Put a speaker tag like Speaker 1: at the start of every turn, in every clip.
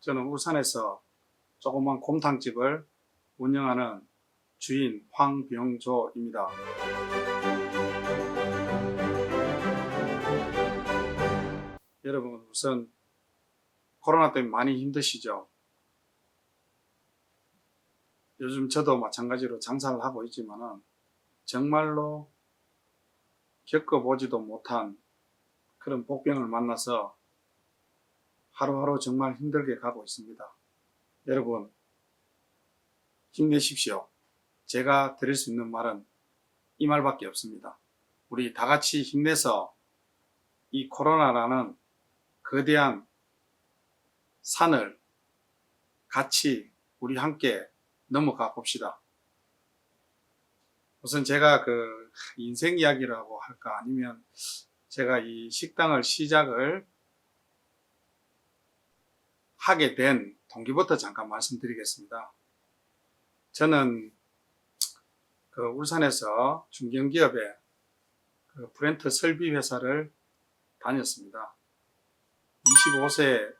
Speaker 1: 저는 울산에서 조그만 곰탕집을 운영하는 주인 황병조입니다. 여러분, 우선 코로나 때문에 많이 힘드시죠? 요즘 저도 마찬가지로 장사를 하고 있지만 정말로 겪어보지도 못한 그런 복병을 만나서 하루하루 정말 힘들게 가고 있습니다. 여러분, 힘내십시오. 제가 드릴 수 있는 말은 이 말밖에 없습니다. 우리 다 같이 힘내서 이 코로나라는 거대한 산을 같이 우리 함께 넘어가 봅시다. 우선 제가 그 인생 이야기라고 할까, 아니면 제가 이 식당을 시작을 하게 된 동기부터 잠깐 말씀드리겠습니다. 저는 그 울산에서 중견기업의 그 프렌트 설비 회사를 다녔습니다. 25세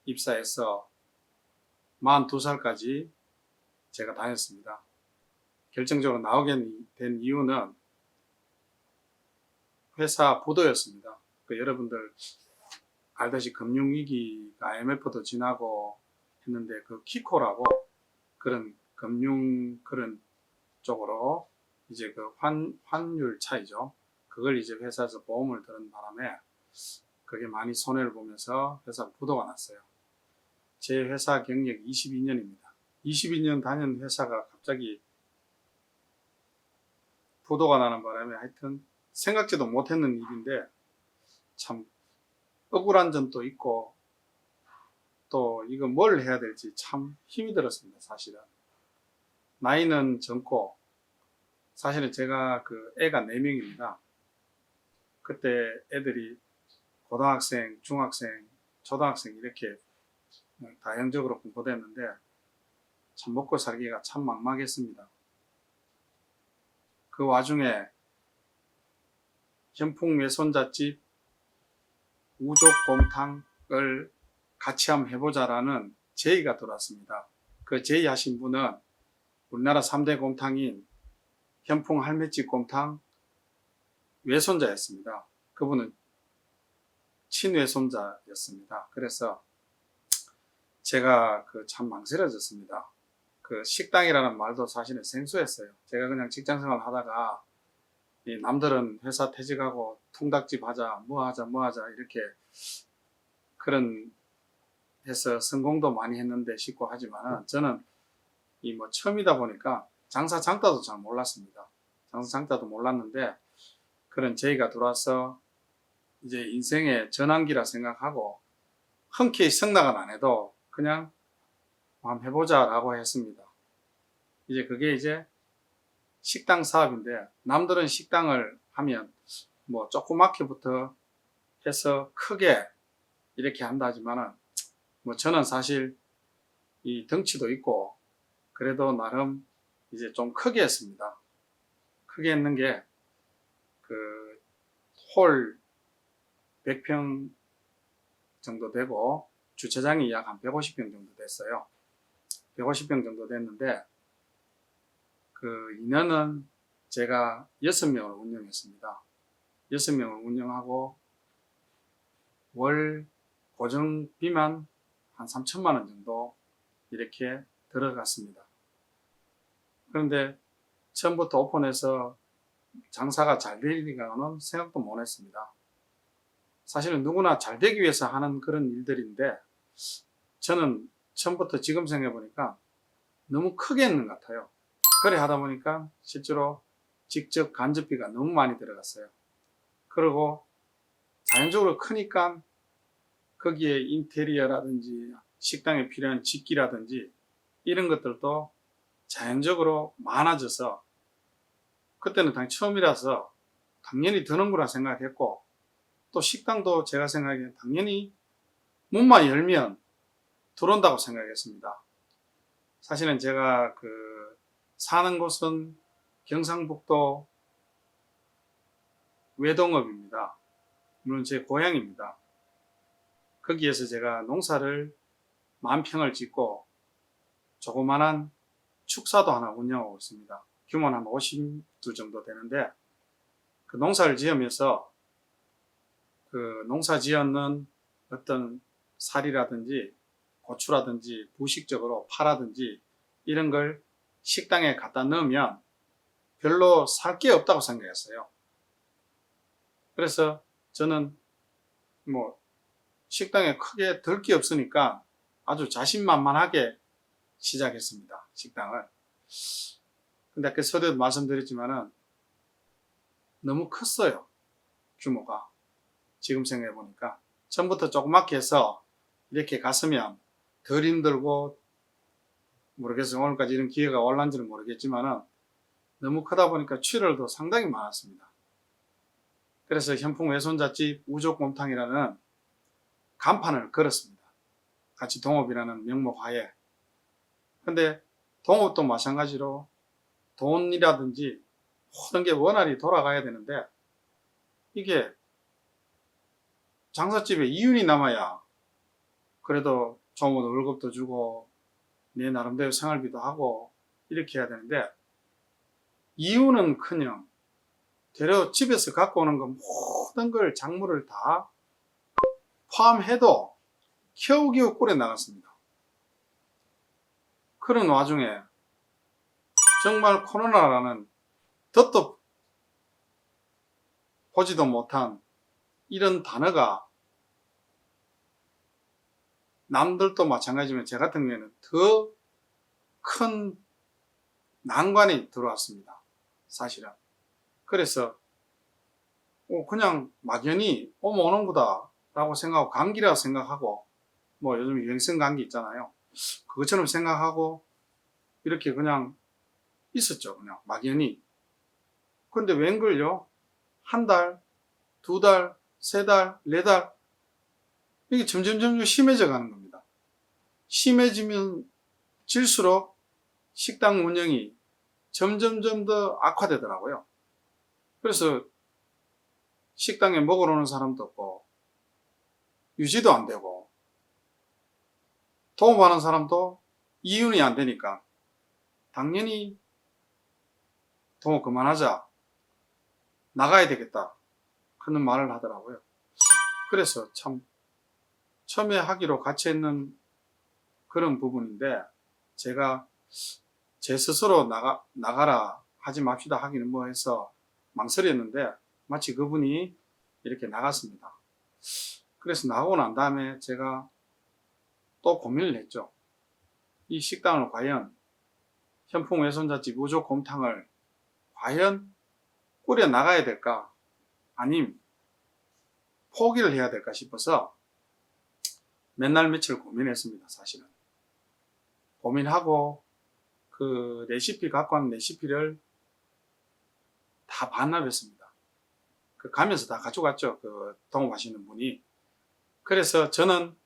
Speaker 1: 입사해서 42살까지 제가 다녔습니다. 결정적으로 나오게 된 이유는 회사 부도였습니다. 여러분들 알다시피 금융위기가 IMF도 지나고 했는데 그 키코라고 그런 금융 그런 쪽으로 이제 그 환율 차이죠. 그걸 이제 회사에서 보험을 드는 바람에 그게 많이 손해를 보면서 회사가 부도가 났어요. 제 회사 경력 22년입니다. 22년 다닌 회사가 갑자기 부도가 나는 바람에 하여튼 생각지도 못했는 일인데 참 억울한 점도 있고 또 이거 뭘 해야 될지 참 힘이 들었습니다. 사실은 나이는 젊고 사실은 제가 그 애가 4명입니다. 그때 애들이 고등학생, 중학생, 초등학생 이렇게 다형적으로 공부됐는데 참 먹고 살기가 참 막막했습니다. 그 와중에 현풍 외손자집 우족곰탕을 같이 한번 해보자라는 제의가 들어왔습니다. 그 제의하신 분은 우리나라 3대 곰탕인 현풍 할매집 곰탕 외손자였습니다. 그분은 친외손자였습니다. 그래서 제가 참 망설여졌습니다. 그 식당이라는 말도 사실은 생소했어요. 제가 그냥 직장생활 하다가 남들은 회사 퇴직하고 통닭집 하자, 뭐 하자 이렇게 그런 해서 성공도 많이 했는데 싶고 하지만 저는 처음이다 보니까 장사 장따도 잘 몰랐습니다. 장사 장따도 몰랐는데 그런 제의가 들어와서 이제 인생의 전환기라 생각하고 흔쾌히 승낙은 안 해도 그냥 한번 해보자라고 했습니다. 이제 그게 이제 식당 사업인데 남들은 식당을 하면 조그맣게부터 해서 크게 이렇게 한다 하지만은 저는 사실 이 덩치도 있고 그래도 나름 이제 좀 크게 했습니다. 크게 했는 게 홀 100평 정도 되고 주차장이 약 한 150평 정도 됐어요. 150평 정도 됐는데 인원은 제가 6명을 운영했습니다. 6명을 운영하고 월 고정비만 한 3천만 원 정도 이렇게 들어갔습니다. 그런데 처음부터 오픈해서 장사가 잘 되리라고는 생각도 못 했습니다. 사실은 누구나 잘 되기 위해서 하는 그런 일들인데 저는 처음부터 지금 생각해보니까 너무 크게 했는 것 같아요. 그래 하다 보니까 실제로 직접 간접비가 너무 많이 들어갔어요. 그리고 자연적으로 크니까 거기에 인테리어라든지 식당에 필요한 집기라든지 이런 것들도 자연적으로 많아져서 그때는 당연히 처음이라서 당연히 드는구나 생각했고 또 식당도 제가 생각하기엔 당연히 문만 열면 들어온다고 생각했습니다. 사실은 제가 사는 곳은 경상북도 외동읍입니다. 물론 제 고향입니다. 거기에서 제가 농사를 10,000평을 짓고 조그만한 축사도 하나 운영하고 있습니다. 규모는 한 50두 정도 되는데, 그 농사를 지으면서 그 농사 지었는 어떤 쌀이라든지 고추라든지 부식적으로 파라든지 이런 걸 식당에 갖다 넣으면 별로 살 게 없다고 생각했어요. 그래서 저는 뭐 식당에 크게 들 게 없으니까 아주 자신만만하게 시작했습니다. 식당을. 근데 아까 서두에도 말씀드렸지만은 너무 컸어요. 규모가. 지금 생각해 보니까. 처음부터 조그맣게 해서 이렇게 갔으면 덜 힘들고, 모르겠어요. 오늘까지 이런 기회가 올란지는 모르겠지만은 너무 크다 보니까 출혈도 상당히 많았습니다. 그래서 현풍 외손자집 우족곰탕이라는 간판을 걸었습니다. 같이 동업이라는 명목 하에. 근데 동업도 마찬가지로 돈이라든지 모든 게 원활히 돌아가야 되는데, 이게 장사집에 이윤이 남아야 그래도 종업 월급도 주고 내 나름대로 생활비도 하고 이렇게 해야 되는데, 이윤은커녕 재료 집에서 갖고 오는 거 모든 걸 작물을 다 포함해도 겨우겨우 꿀에 나갔습니다. 그런 와중에 정말 코로나라는 덧도 보지도 못한 이런 단어가 남들도 마찬가지지만 제 같은 경우에는 더 큰 난관이 들어왔습니다. 사실은. 그래서 그냥 막연히 오는 거다 라고 생각하고, 감기라고 생각하고, 뭐 요즘 유행성 감기 있잖아요. 그것처럼 생각하고 이렇게 그냥 있었죠. 그냥 막연히. 근데 웬걸요? 한 달, 두 달, 세 달, 네 달, 이게 점점 심해져 가는 겁니다. 심해지면 질수록 식당 운영이 점점 더 악화되더라고요. 그래서 식당에 먹으러 오는 사람도 없고, 유지도 안 되고, 도움하는 사람도 이윤이 안 되니까 당연히 동업 그만하자, 나가야 되겠다 하는 말을 하더라고요. 그래서 참 처음에 하기로 같이 했는 그런 부분인데, 제가 제 스스로 나가라 하지 맙시다 하기는 뭐 해서 망설였는데, 마치 그분이 이렇게 나갔습니다. 그래서 나가고 난 다음에 제가 또 고민을 했죠. 이 식당을 과연, 현풍 외손자집 우족곰탕을 과연 꾸려 나가야 될까, 아님 포기를 해야 될까 싶어서 몇 날 며칠 고민했습니다. 사실은 고민하고 그 레시피, 갖고 온 레시피를 다 반납했습니다. 그 가면서 다 가져갔죠. 그 동업하시는 분이. 그래서 저는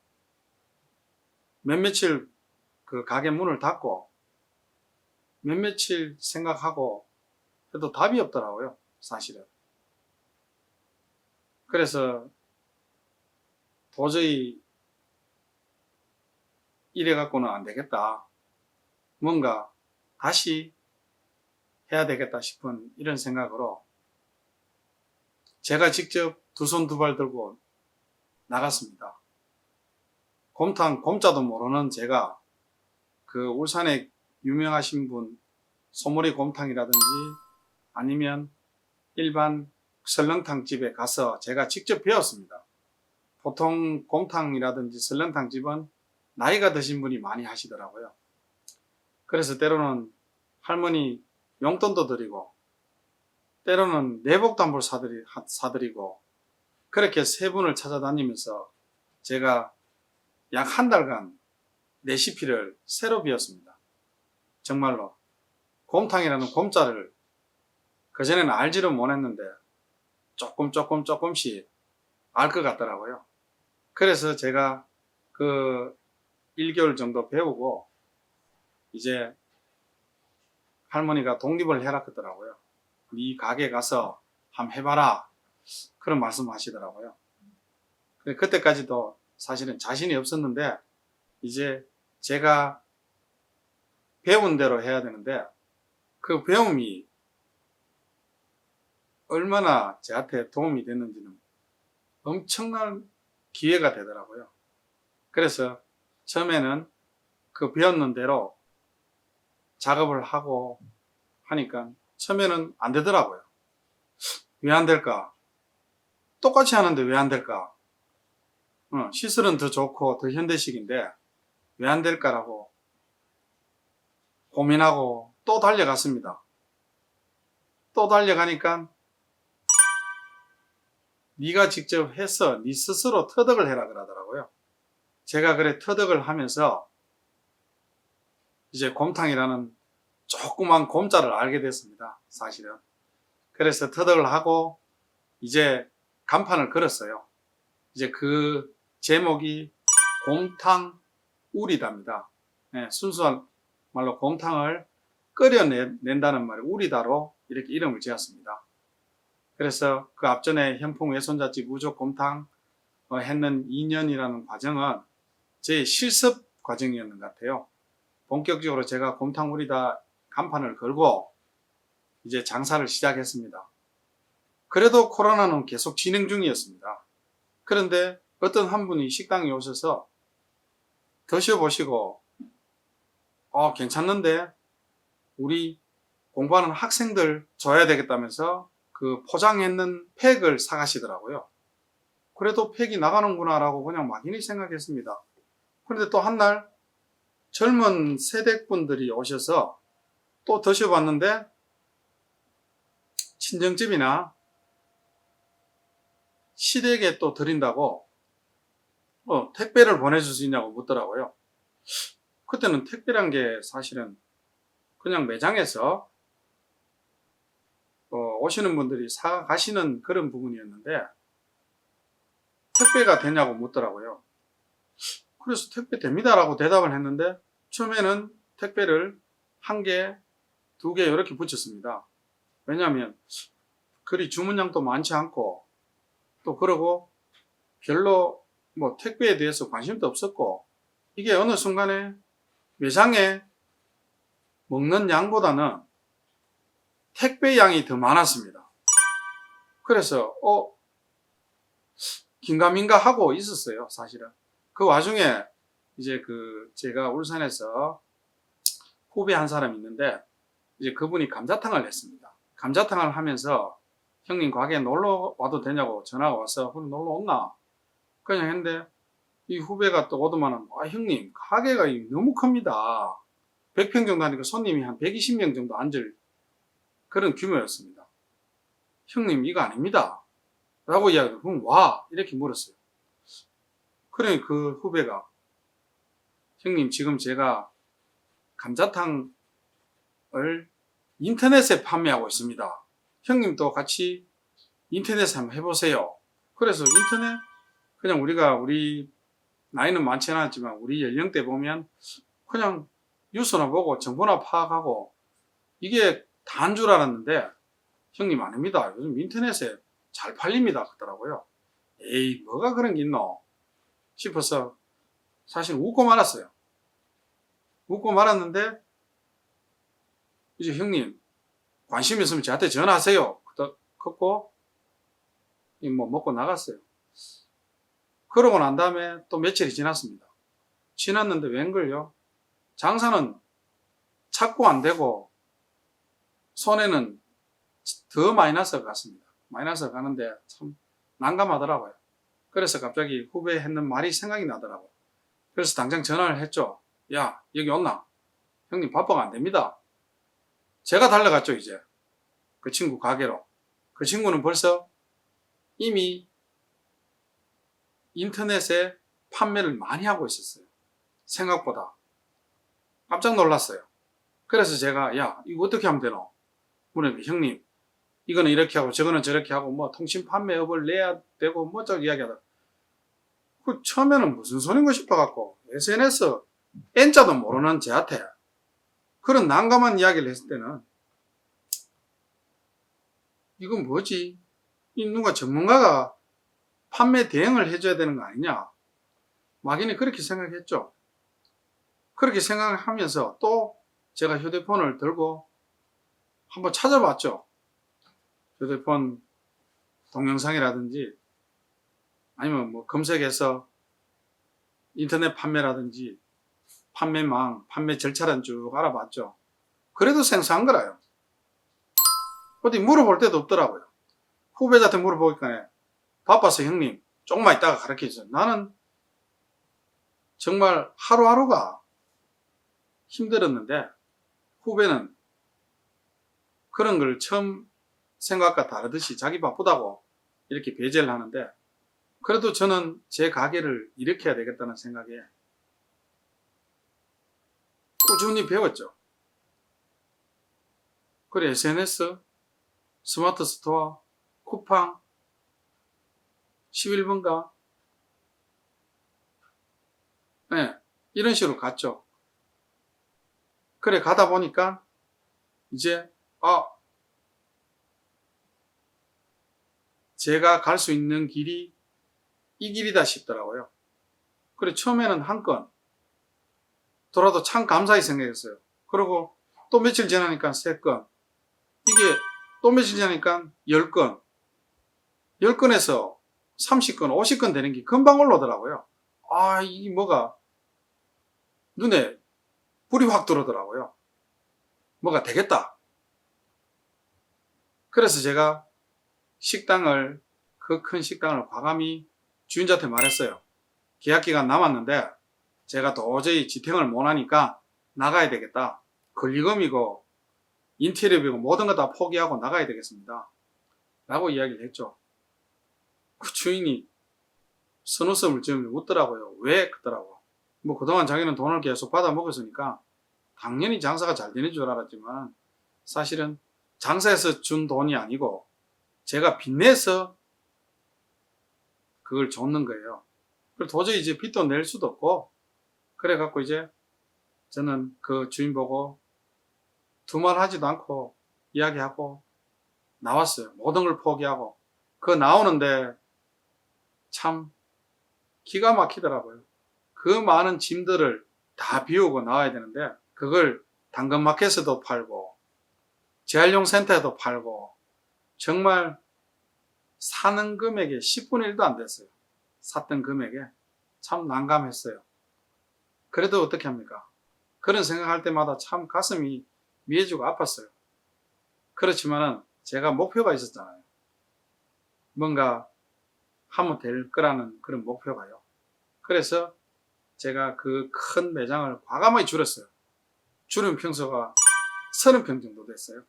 Speaker 1: 며칠 그 가게 문을 닫고 며칠 생각하고 해도 답이 없더라고요. 사실은. 그래서 도저히 이래 갖고는 안 되겠다, 뭔가 다시 해야 되겠다 싶은 이런 생각으로 제가 직접 두 손 두 발 들고 나갔습니다. 곰탕 곰자도 모르는 제가 그 울산에 유명하신 분 소머리 곰탕이라든지 아니면 일반 설렁탕 집에 가서 제가 직접 배웠습니다. 보통 곰탕이라든지 설렁탕 집은 나이가 드신 분이 많이 하시더라고요. 그래서 때로는 할머니 용돈도 드리고, 때로는 내복도 한벌 사드리고, 그렇게 세 분을 찾아다니면서 제가 약 한 달간 레시피를 새로 배웠습니다. 정말로 곰탕이라는 곰자를 그전에는 알지를 못했는데 조금씩 알 것 같더라고요. 그래서 제가 그 1개월 정도 배우고 이제 할머니가 독립을 해라 그러더라고요. 네 가게 가서 한번 해봐라, 그런 말씀 하시더라고요. 그때까지도 사실은 자신이 없었는데 이제 제가 배운 대로 해야 되는데 그 배움이 얼마나 저한테 도움이 됐는지는 엄청난 기회가 되더라고요. 그래서 처음에는 그 배웠는 대로 작업을 하고 하니까 처음에는 안 되더라고요. 왜 안 될까? 똑같이 하는데 왜 안 될까? 시설은 더 좋고 더 현대식인데 왜 안 될까라고 고민하고 또 달려갔습니다. 또 달려가니까 네가 직접 해서 네 스스로 터득을 해라 그러더라고요. 제가 그래 터득을 하면서 이제 곰탕이라는 조그만 곰자를 알게 됐습니다. 사실은. 그래서 터득을 하고 이제 간판을 걸었어요. 이제 그 제목이 곰탕 우리다입니다. 네, 순수한 말로 곰탕을 끓여낸다는 말이 우리다로 이렇게 이름을 지었습니다. 그래서 그 앞전에 현풍 외손자집 우족 곰탕 했는 2년이라는 과정은 제 실습 과정이었는 것 같아요. 본격적으로 제가 곰탕 우리다 간판을 걸고 이제 장사를 시작했습니다. 그래도 코로나는 계속 진행 중이었습니다. 그런데 어떤 한 분이 식당에 오셔서 드셔보시고 괜찮는데 우리 공부하는 학생들 줘야 되겠다면서 그 포장했는 팩을 사가시더라고요. 그래도 팩이 나가는구나 라고 그냥 막연히 생각했습니다. 그런데 또 한 날 젊은 세대분들이 오셔서 또 드셔봤는데 친정집이나 시댁에 또 드린다고 택배를 보내줄 수 있냐고 묻더라고요. 그때는 택배란 게 사실은 그냥 매장에서 오시는 분들이 사가시는 그런 부분이었는데 택배가 되냐고 묻더라고요. 그래서 택배 됩니다 라고 대답을 했는데 처음에는 택배를 1개, 2개 이렇게 붙였습니다. 왜냐하면 그리 주문량도 많지 않고 또 그러고 별로 뭐 택배에 대해서 관심도 없었고 이게 어느 순간에 매장에 먹는 양보다는 택배 양이 더 많았습니다. 그래서 긴가민가 하고 있었어요. 사실은 그 와중에 이제 제가 울산에서 후배 한 사람이 있는데 이제 그분이 감자탕을 했습니다. 감자탕을 하면서 형님 가게에 놀러 와도 되냐고 전화가 와서 그럼 놀러 온나? 그냥 했는데 이 후배가 또 오더만은 형님 가게가 너무 큽니다. 100평 정도 하니까 손님이 한 120명 정도 앉을 그런 규모였습니다. 형님 이거 아닙니다. 라고 이야기를 그럼 와 이렇게 물었어요. 그러니 그 후배가 형님 지금 제가 감자탕을 인터넷에 판매하고 있습니다. 형님도 같이 인터넷에 한번 해보세요. 그래서 인터넷 그냥 우리 나이는 많지 않았지만 우리 연령대 보면 그냥 뉴스나 보고 정보나 파악하고 이게 다인 줄 알았는데 형님 아닙니다. 요즘 인터넷에 잘 팔립니다. 그러더라고요. 에이 뭐가 그런 게 있노 싶어서 사실 웃고 말았어요. 웃고 말았는데 이제 형님 관심 있으면 저한테 전화하세요. 그렇고 뭐 먹고 나갔어요. 그러고 난 다음에 또 며칠이 지났습니다. 지났는데 웬걸요? 장사는 찾고 안 되고 손해는 더 마이너스가 갔습니다. 마이너스가 가는데 참 난감하더라고요. 그래서 갑자기 후배 했는 말이 생각이 나더라고요. 그래서 당장 전화를 했죠. 야 여기 온나? 형님 바빠가 안 됩니다. 제가 달려갔죠. 이제 그 친구 가게로. 그 친구는 벌써 이미 인터넷에 판매를 많이 하고 있었어요. 생각보다 깜짝 놀랐어요. 그래서 제가 야 이거 어떻게 하면 되노? 그러니까 형님 이거는 이렇게 하고 저거는 저렇게 하고 뭐 통신 판매업을 내야 되고 뭐 저기 이야기하다. 그 처음에는 무슨 소린가 싶어갖고 SNS N자도 모르는 저한테 그런 난감한 이야기를 했을 때는 이건 뭐지? 이 누가 전문가가 판매 대행을 해줘야 되는 거 아니냐? 막연히 그렇게 생각했죠. 그렇게 생각하면서 또 제가 휴대폰을 들고 한번 찾아봤죠. 휴대폰 동영상이라든지 아니면 뭐 검색해서 인터넷 판매라든지 판매망, 판매 절차를 쭉 알아봤죠. 그래도 생소한 거라요. 어디 물어볼 데도 없더라고요. 후배한테 물어보니까 바빠서 형님 조금만 있다가 가르쳐주세요. 나는 정말 하루하루가 힘들었는데 후배는 그런 걸 처음 생각과 다르듯이 자기 바쁘다고 이렇게 배제를 하는데, 그래도 저는 제 가게를 일으켜야 되겠다는 생각에 꾸준히 배웠죠. 그래 SNS, 스마트 스토어, 쿠팡, 11번가 네, 이런 식으로 갔죠. 그래 가다 보니까 이제 제가 갈 수 있는 길이 이 길이다 싶더라고요. 그래 처음에는 한 건 돌아도 참 감사히 생각했어요. 그리고 또 며칠 지나니까 3건, 이게 또 며칠 지나니까 10건, 10건에서 30건, 50건 되는 게 금방 올라오더라고요. 이게 뭐가 눈에 불이 확 들어오더라고요. 뭐가 되겠다. 그래서 제가 그 큰 식당을 과감히 주인한테 말했어요. 계약기간 남았는데 제가 도저히 지탱을 못하니까 나가야 되겠다. 권리금이고 인테리어비고 모든 거 다 포기하고 나가야 되겠습니다. 라고 이야기를 했죠. 그 주인이 선웃음을 좀 웃더라고요. 왜? 그러더라고. 뭐 그동안 자기는 돈을 계속 받아 먹었으니까 당연히 장사가 잘 되는 줄 알았지만 사실은 장사해서 준 돈이 아니고 제가 빚내서 그걸 줬는 거예요. 그걸 도저히 이제 빚도 낼 수도 없고, 그래갖고 이제 저는 그 주인 보고 두말 하지도 않고 이야기하고 나왔어요. 모든 걸 포기하고. 그 나오는데 참 기가 막히더라고요. 그 많은 짐들을 다 비우고 나와야 되는데 그걸 당근마켓에도 팔고 재활용 센터에도 팔고 정말 사는 금액의 10분의 1도 안 됐어요. 샀던 금액에 참 난감했어요. 그래도 어떻게 합니까? 그런 생각할 때마다 참 가슴이 미해지고 아팠어요. 그렇지만은 제가 목표가 있었잖아요. 뭔가 하면 될 거라는 그런 목표가요. 그래서 제가 그 큰 매장을 과감하게 줄였어요. 줄인 평소가 30평 정도 됐어요.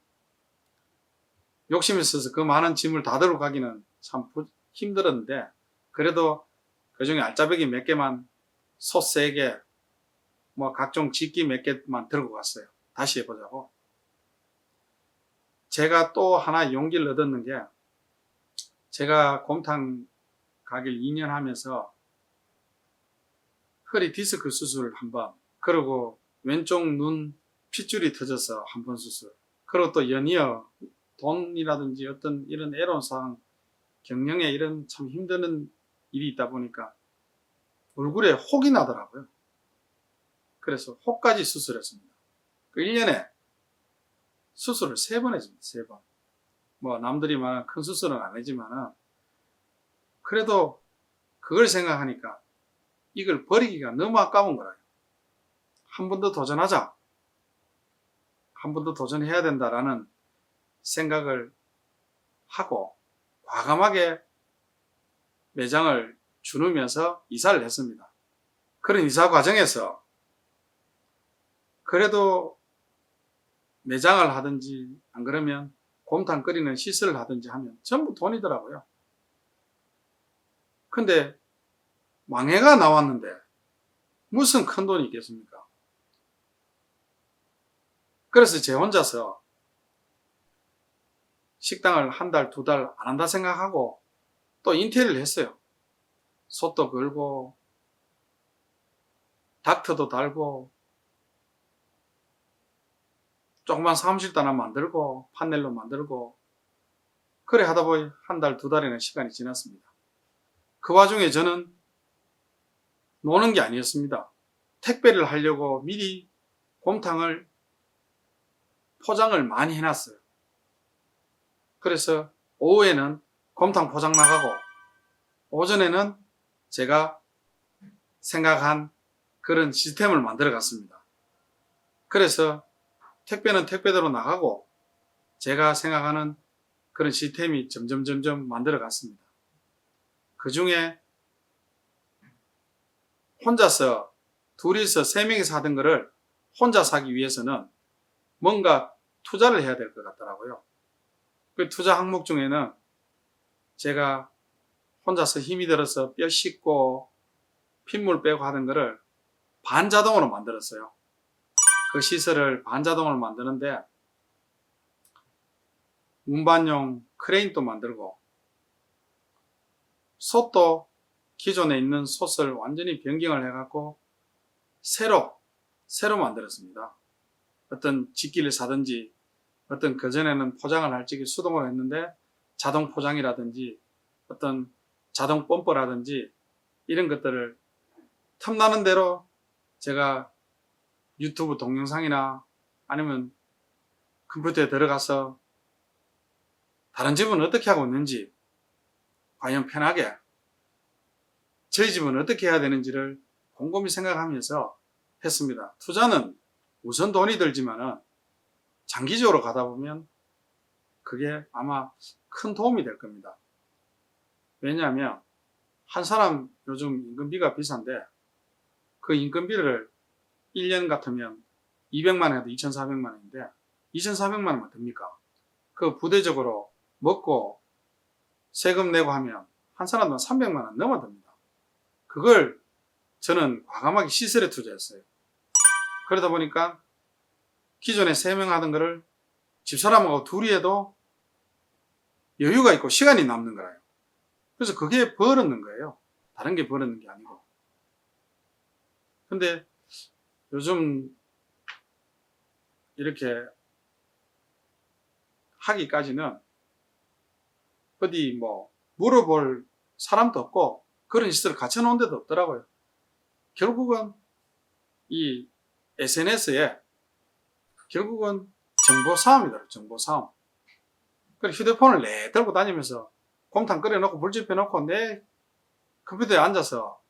Speaker 1: 욕심이 있어서 그 많은 짐을 다 들고 가기는 참 힘들었는데 그래도 그 중에 알짜배기 몇 개만, 소 3개, 뭐 각종 집기 몇 개만 들고 갔어요. 다시 해보자고. 제가 또 하나 용기를 얻었는 게, 제가 곰탕 가게를 2년 하면서 허리 디스크 수술을 한 번, 그리고 왼쪽 눈 핏줄이 터져서 한 번 수술, 그리고 또 연이어 돈이라든지 어떤 이런 애로사항, 경영에 이런 참 힘드는 일이 있다 보니까 얼굴에 혹이 나더라고요. 그래서 혹까지 수술했습니다. 그 1년에 수술을 3번 했습니다. 3번. 뭐 남들이 말하는 큰 수술은 아니지만은 그래도 그걸 생각하니까 이걸 버리기가 너무 아까운 거라요. 한 번 더 도전하자. 한 번 더 도전해야 된다라는 생각을 하고 과감하게 매장을 주누면서 이사를 했습니다. 그런 이사 과정에서 그래도 매장을 하든지 안 그러면 곰탕 끓이는 시설을 하든지 하면 전부 돈이더라고요. 근데 망해가 나왔는데 무슨 큰 돈이 있겠습니까? 그래서 제 혼자서 식당을 1달, 2달 안 한다 생각하고 또 인테리어를 했어요. 솥도 걸고 닥터도 달고 조그만 사무실도 하나 만들고 판넬로 만들고 그래 하다 보니 1달, 2달이나 시간이 지났습니다. 그 와중에 저는 노는 게 아니었습니다. 택배를 하려고 미리 곰탕을 포장을 많이 해놨어요. 그래서 오후에는 곰탕 포장 나가고 오전에는 제가 생각한 그런 시스템을 만들어 갔습니다. 그래서 택배는 택배대로 나가고 제가 생각하는 그런 시스템이 점점 만들어 갔습니다. 그 중에 혼자서 둘이서 세 명이서 하던 거를 혼자 사기 위해서는 뭔가 투자를 해야 될 것 같더라고요. 그 투자 항목 중에는 제가 혼자서 힘이 들어서 뼈 씻고 핏물 빼고 하던 거를 반자동으로 만들었어요. 그 시설을 반자동으로 만드는데 운반용 크레인도 만들고 솥도 기존에 있는 솥을 완전히 변경을 해갖고 새로 만들었습니다. 어떤 직기를 사든지 어떤 그전에는 포장을 할 적에 수동으로 했는데 자동 포장이라든지 어떤 자동 펌퍼라든지 이런 것들을 틈나는 대로 제가 유튜브 동영상이나 아니면 컴퓨터에 들어가서 다른 집은 어떻게 하고 있는지 과연 편하게 저희 집은 어떻게 해야 되는지를 곰곰이 생각하면서 했습니다. 투자는 우선 돈이 들지만은 장기적으로 가다 보면 그게 아마 큰 도움이 될 겁니다. 왜냐하면 한 사람 요즘 인건비가 비싼데 그 인건비를 1년 같으면 200만 원 해도 2,400만 원인데 2,400만 원만 듭니까? 그 부대적으로 먹고 세금 내고 하면 한 사람당 300만 원 넘어 듭니다. 그걸 저는 과감하게 시설에 투자했어요. 그러다 보니까 기존에 3명 하던 거를 집사람하고 둘이 해도 여유가 있고 시간이 남는 거예요. 그래서 그게 벌었는 거예요. 다른 게 벌었는 게 아니고. 근데 요즘 이렇게 하기까지는 어디 뭐 물어볼 사람도 없고 그런 시설을 갖춰 놓은 데도 없더라고요. 결국은 이 SNS에 결국은 정보 싸움이더라고요. 정보 싸움. 그래서 휴대폰을 내 들고 다니면서 곰탕 끓여놓고 불 지펴놓고 내 컴퓨터에 앉아서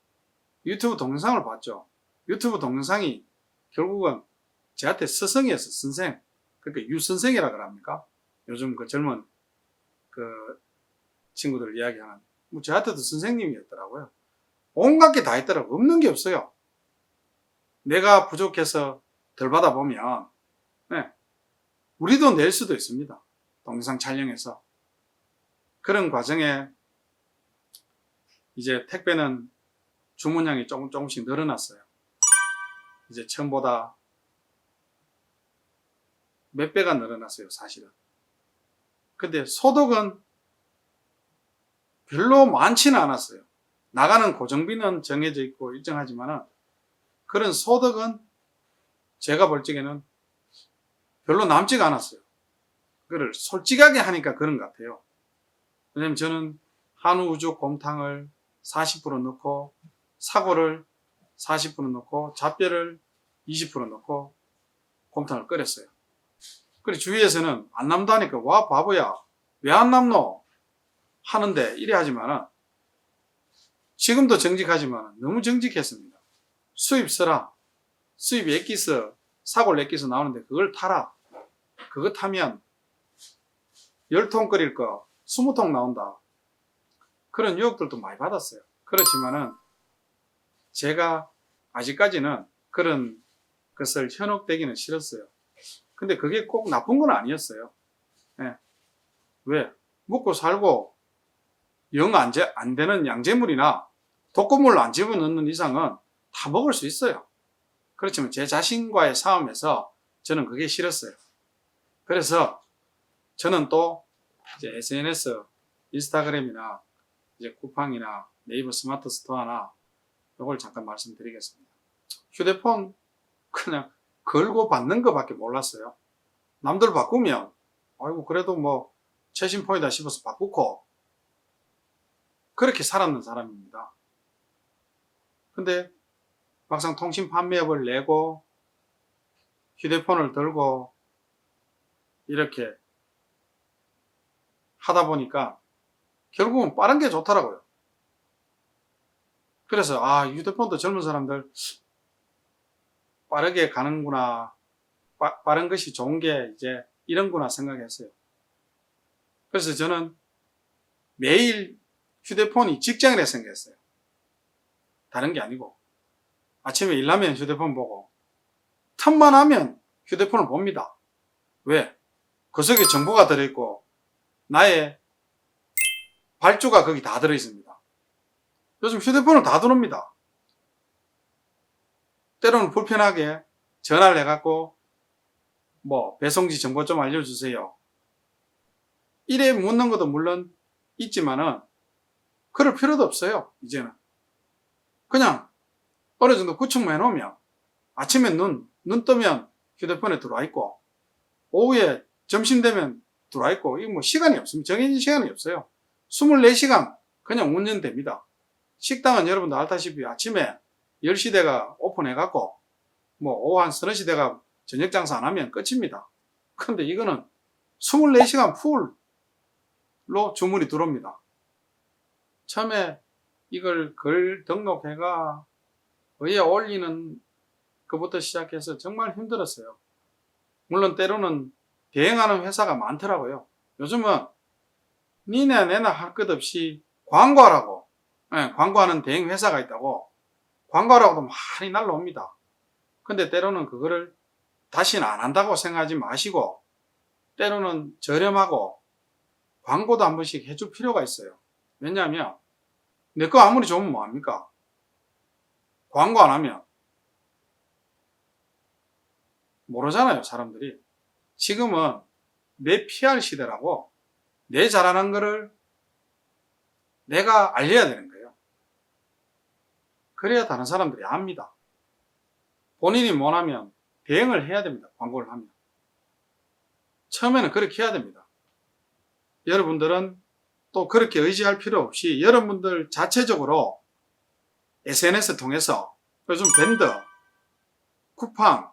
Speaker 1: 유튜브 동영상을 봤죠. 유튜브 동영상이 결국은 저한테 스승이었어. 선생. 그러니까 유선생이라 그럽니까? 요즘 그 젊은 그 친구들 이야기하는 뭐 저한테도 선생님이었더라고요. 온갖 게 다 있더라고요. 없는 게 없어요. 내가 부족해서 덜 받아보면 네, 우리도 낼 수도 있습니다. 동영상 촬영해서. 그런 과정에 이제 택배는 주문량이 조금씩 늘어났어요. 이제 처음보다 몇 배가 늘어났어요, 사실은. 근데 소득은 별로 많지는 않았어요. 나가는 고정비는 정해져 있고 일정하지만은 그런 소득은 제가 볼 적에는 별로 남지가 않았어요. 그걸 솔직하게 하니까 그런 것 같아요. 왜냐면 저는 한우우죽 곰탕을 40% 넣고 사고를 40% 넣고 잡뼈를 20% 넣고 곰탕을 끓였어요. 그리고 주위에서는 안 남다니까 와 바보야 왜 안 남노 하는데 이래 하지만은 지금도 정직하지만 너무 정직했습니다. 수입 써라. 수입 엑기스 사골 엑기스 나오는데 그걸 타라. 그거 타면 10통 끓일 거 20통 나온다. 그런 유혹들도 많이 받았어요. 그렇지만은 제가 아직까지는 그런 것을 현혹되기는 싫었어요. 근데 그게 꼭 나쁜 건 아니었어요. 네. 왜? 먹고 살고 영 안 되는 양재물이나 독극물을 안 집어넣는 이상은 다 먹을 수 있어요. 그렇지만 제 자신과의 싸움에서 저는 그게 싫었어요. 그래서 저는 또 이제 SNS, 인스타그램이나 이제 쿠팡이나 네이버 스마트 스토어나 이걸 잠깐 말씀드리겠습니다. 휴대폰 그냥 걸고 받는 것밖에 몰랐어요. 남들 바꾸면 아이고 그래도 뭐 최신 폰이다 싶어서 바꾸고 그렇게 살았는 사람입니다. 근데 막상 통신 판매업을 내고 휴대폰을 들고 이렇게 하다 보니까 결국은 빠른 게 좋더라고요. 그래서 휴대폰도 젊은 사람들 빠르게 가는구나, 빠른 것이 좋은 게 이제 이런구나 생각했어요. 그래서 저는 매일 휴대폰이 직장이라 생각했어요. 다른 게 아니고 아침에 일하면 휴대폰 보고 틈만 하면 휴대폰을 봅니다. 왜? 그 속에 정보가 들어있고 나의 발주가 거기 다 들어있습니다. 요즘 휴대폰을 다 들어옵니다. 때로는 불편하게 전화를 해갖고 배송지 정보 좀 알려주세요. 이래 묻는 것도 물론 있지만은 그럴 필요도 없어요. 이제는 그냥 어느 정도 구축만 해놓으면 아침에 눈 뜨면 휴대폰에 들어와 있고 오후에 점심 되면 들어와 있고 이거 시간이 없습니다. 정해진 시간이 없어요. 24시간 그냥 운전됩니다. 식당은 여러분도 알다시피 아침에 10시대가 오픈해갖고 오후 한 30시대가 저녁 장사 안 하면 끝입니다. 근데 이거는 24시간 풀로 주문이 들어옵니다. 처음에 이걸 글 등록해가 의에 올리는 것부터 시작해서 정말 힘들었어요. 물론 때로는 대행하는 회사가 많더라고요. 요즘은 니네 내나 할 것 없이 광고하라고, 광고하는 대행 회사가 있다고 광고하라고도 많이 날라옵니다. 근데 때로는 그거를 다시는 안 한다고 생각하지 마시고 때로는 저렴하고 광고도 한 번씩 해줄 필요가 있어요. 왜냐하면 내 거 아무리 좋으면 뭐합니까? 광고 안 하면 모르잖아요, 사람들이. 지금은 내 PR 시대라고 내 잘하는 거를 내가 알려야 되는 거예요. 그래야 다른 사람들이 압니다. 본인이 원하면 대응을 해야 됩니다. 광고를 하면. 처음에는 그렇게 해야 됩니다. 여러분들은 또 그렇게 의지할 필요 없이 여러분들 자체적으로 SNS 통해서 요즘 밴드, 쿠팡,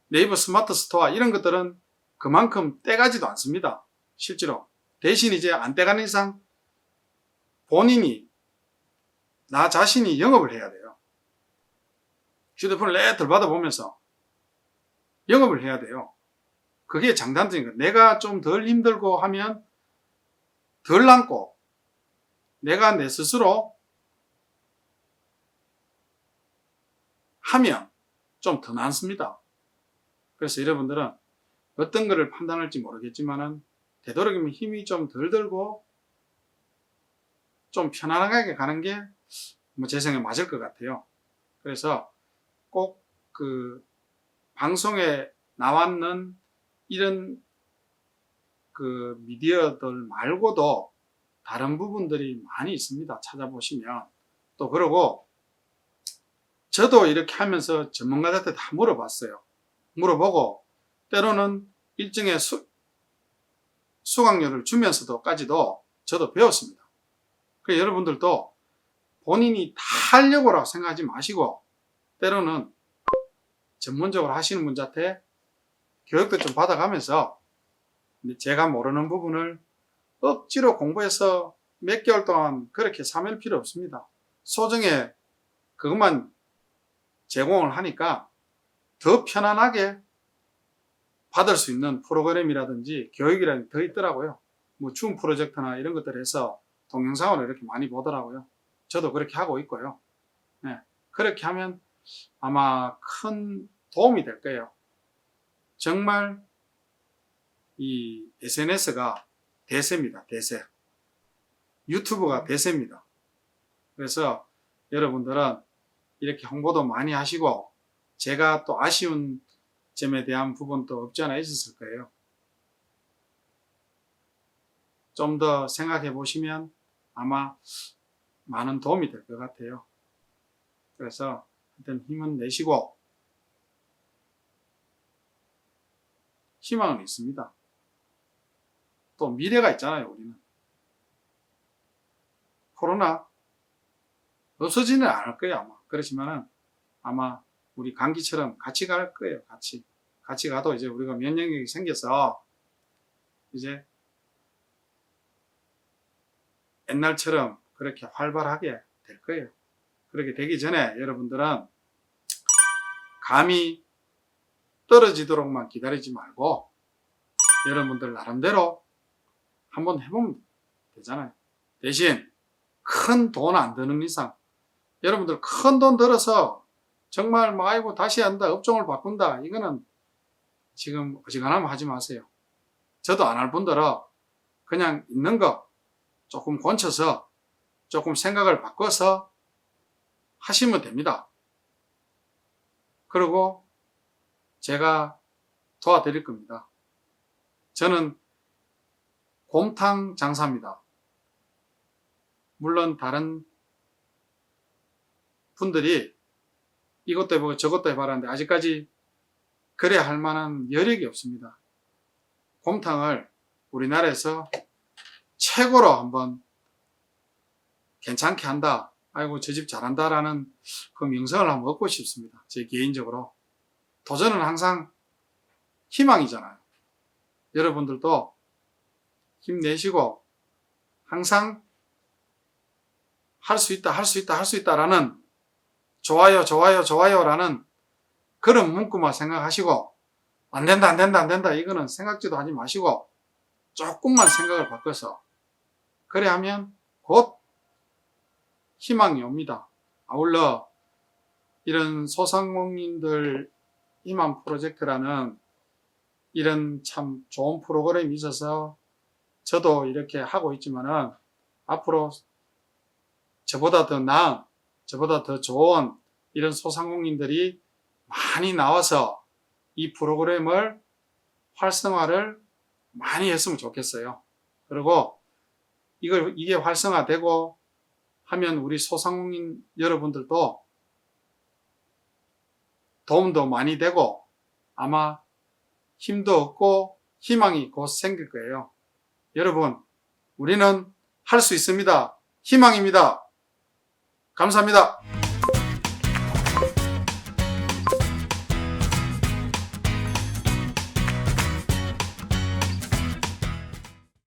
Speaker 1: 네이버 스마트 스토어 이런 것들은 그만큼 떼가지도 않습니다. 실제로. 대신 이제 안 떼가는 이상 본인이 나 자신이 영업을 해야 돼요. 휴대폰을 내들 받아보면서 영업을 해야 돼요. 그게 장단점인 거예요. 내가 좀 덜 힘들고 하면 덜 남고 내가 내 스스로 하면 좀 더 남습니다. 그래서 여러분들은 어떤 거를 판단할지 모르겠지만은 되도록이면 힘이 좀 덜 들고 좀 편안하게 가는 게 제 생각에 맞을 것 같아요. 그래서 꼭 그 방송에 나왔는 이런 그 미디어들 말고도 다른 부분들이 많이 있습니다. 찾아보시면. 또 그러고 저도 이렇게 하면서 전문가들한테 다 물어봤어요. 물어보고 때로는 일정의 수강료를 주면서도까지도 저도 배웠습니다. 그래서 여러분들도 본인이 다 하려고 생각하지 마시고 때로는 전문적으로 하시는 분한테 교육도 좀 받아가면서 제가 모르는 부분을 억지로 공부해서 몇 개월 동안 그렇게 사맬 필요 없습니다. 소정에 그것만 제공을 하니까 더 편안하게 받을 수 있는 프로그램이라든지 교육이라든지 더 있더라고요. 줌 프로젝트나 이런 것들 해서 동영상으로 이렇게 많이 보더라고요. 저도 그렇게 하고 있고요. 네, 그렇게 하면 아마 큰 도움이 될 거예요. 정말 이 SNS가 대세입니다. 대세. 유튜브가 대세입니다. 그래서 여러분들은 이렇게 홍보도 많이 하시고 제가 또 아쉬운 점에 대한 부분도 없지 않아 있었을 거예요. 좀 더 생각해 보시면 아마 많은 도움이 될 것 같아요. 그래서 하여튼 힘은 내시고 희망은 있습니다. 또 미래가 있잖아요, 우리는. 코로나 없어지는 않을 거예요, 아마. 그렇지만은 아마 우리 감기처럼 같이 갈 거예요, 같이 가도 이제 우리가 면역력이 생겨서 이제 옛날처럼 그렇게 활발하게 될 거예요. 그렇게 되기 전에 여러분들은 감이 떨어지도록만 기다리지 말고 여러분들 나름대로 한번 해보면 되잖아요. 대신 큰 돈 안 드는 이상 여러분들 큰 돈 들어서 정말 뭐 아이고 다시 한다, 업종을 바꾼다, 이거는 지금 어지간하면 하지 마세요. 저도 안 할 분들은 그냥 있는 거 조금 권쳐서 조금 생각을 바꿔서 하시면 됩니다. 그리고 제가 도와드릴 겁니다. 저는 곰탕 장사입니다. 물론 다른 분들이 이것도 해보고 저것도 해봐라 하는데 아직까지 그래 할 만한 여력이 없습니다. 곰탕을 우리나라에서 최고로 한번 괜찮게 한다, 아이고 저 집 잘한다 라는 그 명성을 한번 얻고 싶습니다. 제 개인적으로. 도전은 항상 희망이잖아요. 여러분들도 힘내시고 항상 할 수 있다, 할 수 있다, 할 수 있다 라는 좋아요, 좋아요, 좋아요 라는 그런 문구만 생각하시고 안 된다, 안 된다, 안 된다 이거는 생각지도 하지 마시고 조금만 생각을 바꿔서 그래 하면 곧 희망이 옵니다. 아울러 이런 소상공인들 희망 프로젝트라는 이런 참 좋은 프로그램이 있어서 저도 이렇게 하고 있지만은 앞으로 저보다 더 나은, 저보다 더 좋은 이런 소상공인들이 많이 나와서 이 프로그램을 활성화를 많이 했으면 좋겠어요. 그리고 이게 활성화되고 하면 우리 소상공인 여러분들도 도움도 많이 되고 아마 힘도 얻고 희망이 곧 생길 거예요. 여러분, 우리는 할 수 있습니다. 희망입니다. 감사합니다.